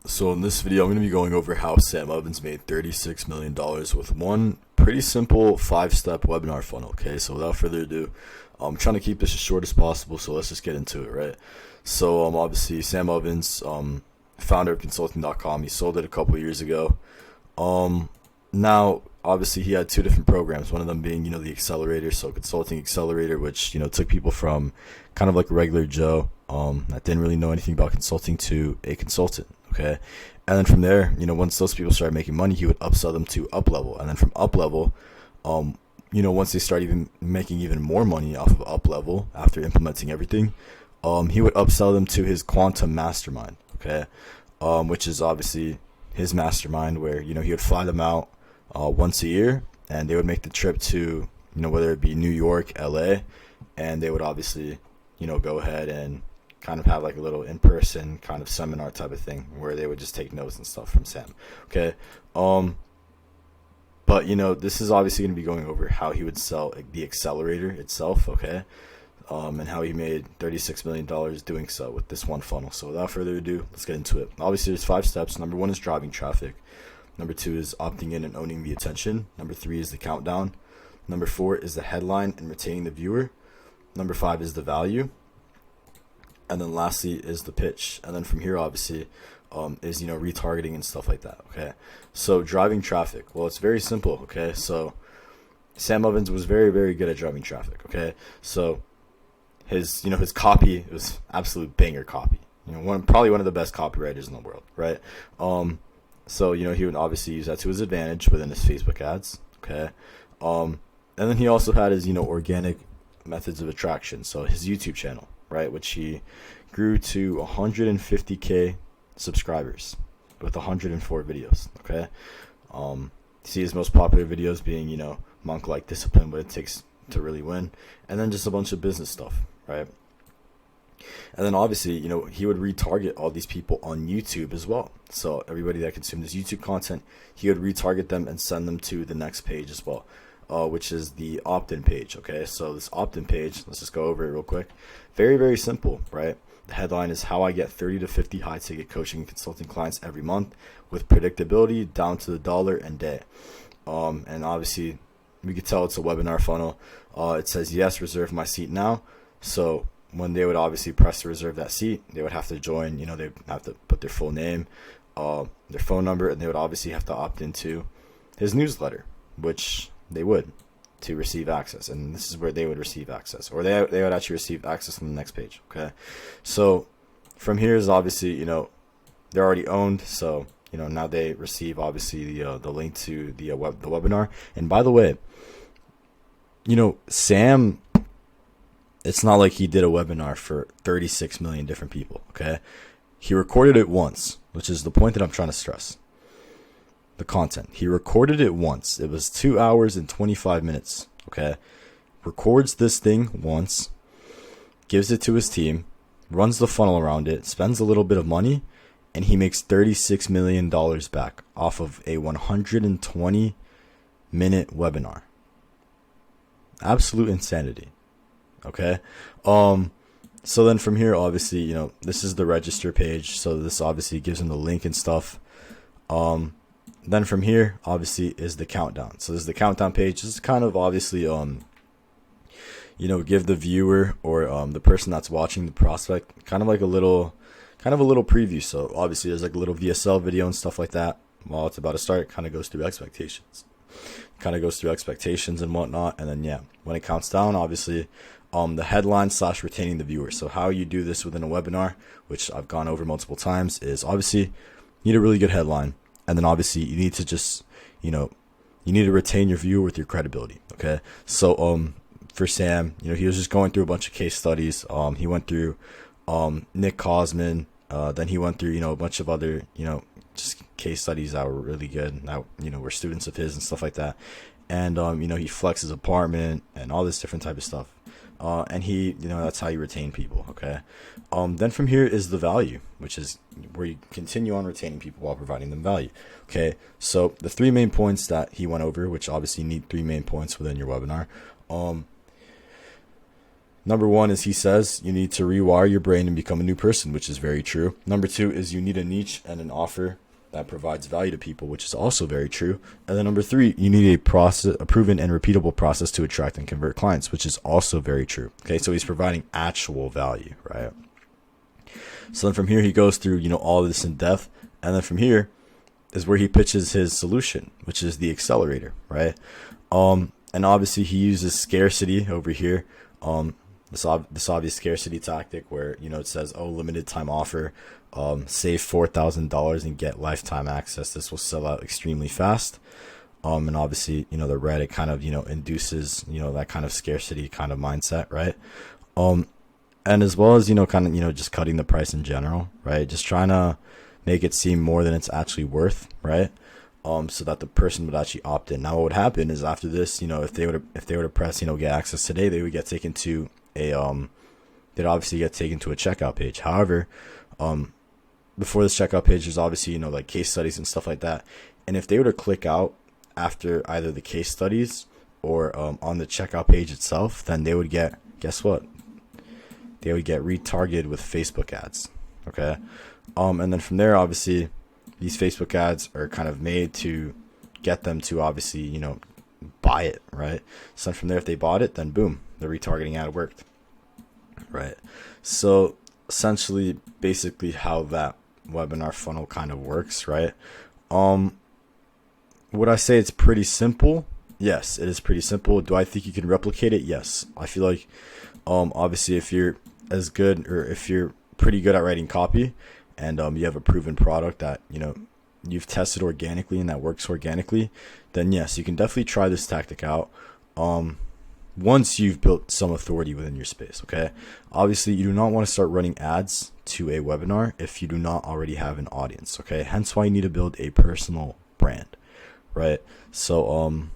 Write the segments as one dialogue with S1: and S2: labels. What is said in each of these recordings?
S1: So in this video, I'm going to be going over how Sam Evans made $36 million with one pretty simple 5-step webinar funnel. Okay, so without further ado, I'm trying to keep this as short as possible, so let's just get into it, right? So obviously Sam Evans, founder of Consulting.com, he sold it a couple years ago. Now obviously he had two different programs, one of them being, the accelerator, so Consulting Accelerator, which, took people from kind of like a regular Joe that didn't really know anything about consulting to a consultant. Okay, and then from there, once those people started making money, he would upsell them to up level, and then from up level, once they start even making even more money off of up level after implementing everything, he would upsell them to his quantum mastermind. Okay, which is obviously his mastermind where he would fly them out once a year, and they would make the trip to whether it be New York, LA, and they would obviously go ahead and kind of have like a little in-person kind of seminar type of thing where they would just take notes and stuff from Sam. Okay. But this is obviously going to be going over how he would sell the accelerator itself. Okay. And how he made $36 million doing so with this one funnel. So without further ado, let's get into it. Obviously there's 5 steps. Number 1 is driving traffic. Number 2 is opting in and owning the attention. Number 3 is the countdown. Number 4 is the headline and retaining the viewer. Number 5 is the value. And then lastly is the pitch. And then from here, obviously, is, retargeting and stuff like that. Okay. So driving traffic. Well, it's very simple. Okay. So Sam Evans was very, very good at driving traffic. Okay. So his copy was absolute banger copy. Probably one of the best copywriters in the world. Right. So, he would obviously use that to his advantage within his Facebook ads. Okay. And then he also had his, organic methods of attraction. So his YouTube channel, right, which he grew to 150K subscribers with 104 videos. Okay. See his most popular videos being, monk-like discipline, what it takes to really win, and then just a bunch of business stuff, right? And then obviously, he would retarget all these people on YouTube as well. So everybody that consumed his YouTube content, he would retarget them and send them to the next page as well, which is the opt-in page. Okay, so this opt-in page, let's just go over it real quick. Very, very simple, right? The headline is how I get 30 to 50 high-ticket coaching and consulting clients every month with predictability down to the dollar and day. And obviously, we could tell it's a webinar funnel. It says, yes, reserve my seat now. So when they would obviously press to reserve that seat, they would have to join, they have to put their full name, their phone number, and they would obviously have to opt into his newsletter, which they would, to receive access. And this is where they would receive access, or they would actually receive access on the next page. Okay. So from here is obviously, they're already owned. So, now they receive obviously the link to the webinar. And by the way, Sam, it's not like he did a webinar for 36 million different people. Okay. He recorded it once, which is the point that I'm trying to stress. The content. He recorded it once. It was 2 hours and 25 minutes. Okay. Records this thing once, gives it to his team, runs the funnel around it, spends a little bit of money, and he makes $36 million back off of a 120-minute webinar. Absolute insanity. Okay. So then from here, obviously, this is the register page. So this obviously gives him the link and stuff. Then from here, obviously, is the countdown. So this is the countdown page. This is kind of obviously, give the viewer or the person that's watching, the prospect, kind of a little preview. So obviously, there's like a little VSL video and stuff like that. While it's about to start, it kind of goes through expectations. And whatnot. And then, yeah, when it counts down, obviously, the headline / retaining the viewer. So how you do this within a webinar, which I've gone over multiple times, is obviously you need a really good headline. And then obviously you need to just, you need to retain your viewer with your credibility. Okay. So, for Sam, he was just going through a bunch of case studies. He went through, Nick Cosman. Then he went through, a bunch of other, just case studies that were really good, that, were students of his and stuff like that. And, he flexed his apartment and all this different type of stuff. And he, that's how you retain people. Okay. Then from here is the value, which is where you continue on retaining people while providing them value. Okay. So the 3 main points that he went over, which obviously you need 3 main points within your webinar, Number one is he says you need to rewire your brain and become a new person, which is very true. Number two is you need a niche and an offer that provides value to people, which is also very true. And then number three, you need a proven and repeatable process to attract and convert clients, which is also very true. Okay, so he's providing actual value, right? So then from here, he goes through, all of this in depth. And then from here is where he pitches his solution, which is the accelerator, right? And obviously he uses scarcity over here. This obvious scarcity tactic where, it says, limited time offer, save $4,000 and get lifetime access. This will sell out extremely fast. And obviously, the Reddit kind of, induces, that kind of scarcity kind of mindset, right? And as well as, just cutting the price in general, right? Just trying to make it seem more than it's actually worth, right? So that the person would actually opt in. Now, what would happen is after this, if they were to press, get access today, they would get taken to they'd obviously get taken to a checkout page. However, before this checkout page, there's obviously, like case studies and stuff like that. And if they were to click out after either the case studies or on the checkout page itself, then they would get, guess what? They would get retargeted with Facebook ads. Okay. And then from there, obviously, these Facebook ads are kind of made to get them to obviously, buy it, right? So from there, if they bought it, then boom, the retargeting ad worked, right? So essentially, basically how that webinar funnel kind of works, right? Would I say it's pretty simple? Yes, it is pretty simple. Do I think you can replicate it? Yes. I feel like, obviously, if you're as good or if you're pretty good at writing copy and you have a proven product that, you've tested organically and that works organically, then yes, you can definitely try this tactic out. Once you've built some authority within your space, okay? Obviously, you do not want to start running ads to a webinar if you do not already have an audience, okay? Hence why you need to build a personal brand, right? So,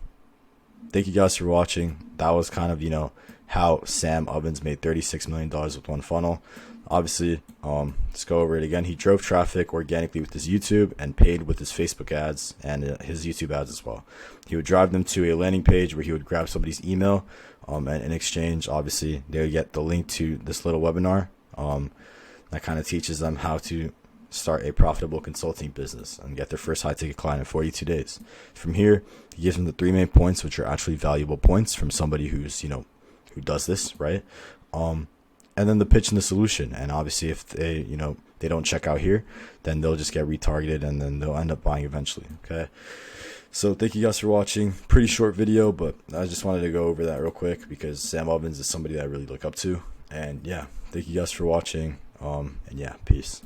S1: thank you guys for watching. That was kind of, how Sam Ovens made $36 million with one funnel. Obviously, let's go over it again. He drove traffic organically with his YouTube and paid with his Facebook ads and his YouTube ads as well. He would drive them to a landing page where he would grab somebody's email, and in exchange, obviously, they would get the link to this little webinar that kind of teaches them how to start a profitable consulting business and get their first high-ticket client in 42 days. From here, he gives them the 3 main points, which are actually valuable points from somebody who's, who does this, right? And then the pitch and the solution. And obviously if they, they don't check out here, then they'll just get retargeted and then they'll end up buying eventually. Okay. So thank you guys for watching. Pretty short video, but I just wanted to go over that real quick because Sam Ovens is somebody that I really look up to. And yeah, thank you guys for watching. And yeah, peace.